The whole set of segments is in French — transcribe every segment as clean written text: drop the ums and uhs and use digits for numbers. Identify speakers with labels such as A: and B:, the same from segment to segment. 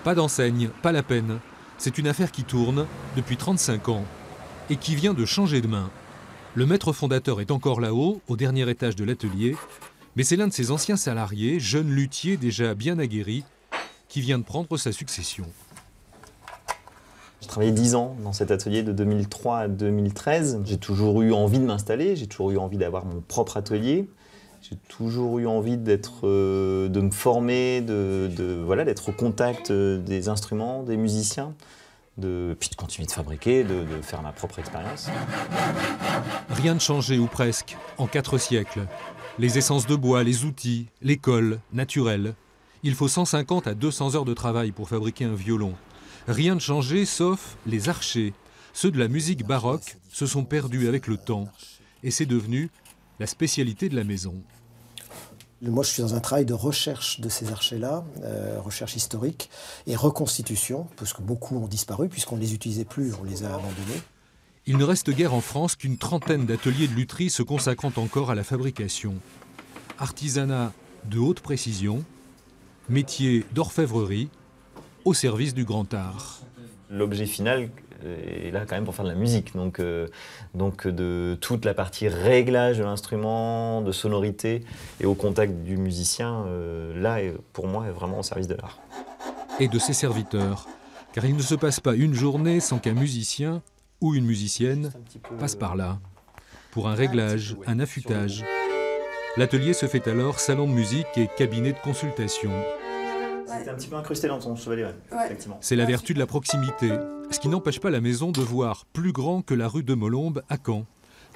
A: Pas d'enseigne, pas la peine. C'est une affaire qui tourne depuis 35 ans et qui vient de changer de main. Le maître fondateur est encore là-haut, au dernier étage de l'atelier, mais c'est l'un de ses anciens salariés, jeune luthier déjà bien aguerri, qui vient de prendre sa succession.
B: J'ai travaillé 10 ans dans cet atelier de 2003 à 2013. J'ai toujours eu envie de m'installer, j'ai toujours eu envie d'avoir mon propre atelier. J'ai toujours eu envie de me former, d'être au contact des instruments, des musiciens, puis de continuer de fabriquer, de faire ma propre expérience.
A: Rien de changé, ou presque, en 4 siècles. Les essences de bois, les outils, les colles, naturels. Il faut 150 à 200 heures de travail pour fabriquer un violon. Rien de changé, sauf les archets. Ceux de la musique baroque se sont perdus avec le temps. Et c'est devenu la spécialité de la maison.
C: Moi, je suis dans un travail de recherche de ces archets-là, recherche historique et reconstitution, parce que beaucoup ont disparu, puisqu'on ne les utilisait plus, on les a abandonnés.
A: Il ne reste guère en France qu'une trentaine d'ateliers de lutherie se consacrant encore à la fabrication. Artisanat de haute précision, métier d'orfèvrerie, au service du grand art.
B: L'objet final est là quand même pour faire de la musique, donc de toute la partie réglage de l'instrument, de sonorité et au contact du musicien, là pour moi est vraiment au service de l'art.
A: Et de ses serviteurs, car il ne se passe pas une journée sans qu'un musicien ou une musicienne passe par là, pour un réglage, un affûtage. L'atelier se fait alors salon de musique et cabinet de consultation.
B: C'était un petit peu incrusté dans ton chevalet, effectivement.
A: C'est la vertu de la proximité, ce qui n'empêche pas la maison de voir plus grand que la rue de Molombe à Caen.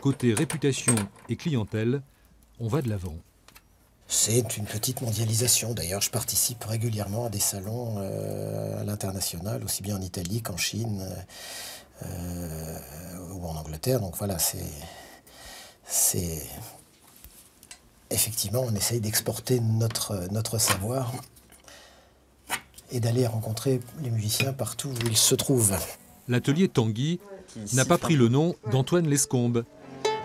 A: Côté réputation et clientèle, on va de l'avant.
C: C'est une petite mondialisation. D'ailleurs, je participe régulièrement à des salons à l'international, aussi bien en Italie qu'en Chine ou en Angleterre. Donc voilà, c'est effectivement, on essaye d'exporter notre savoir et d'aller rencontrer les musiciens partout où ils se trouvent.
A: L'atelier Tanguy n'a pas pris le nom d'Antoine Lescombe.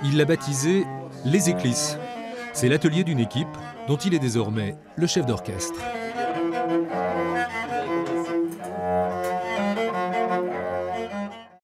A: Il l'a baptisé Les Éclisses. C'est l'atelier d'une équipe dont il est désormais le chef d'orchestre.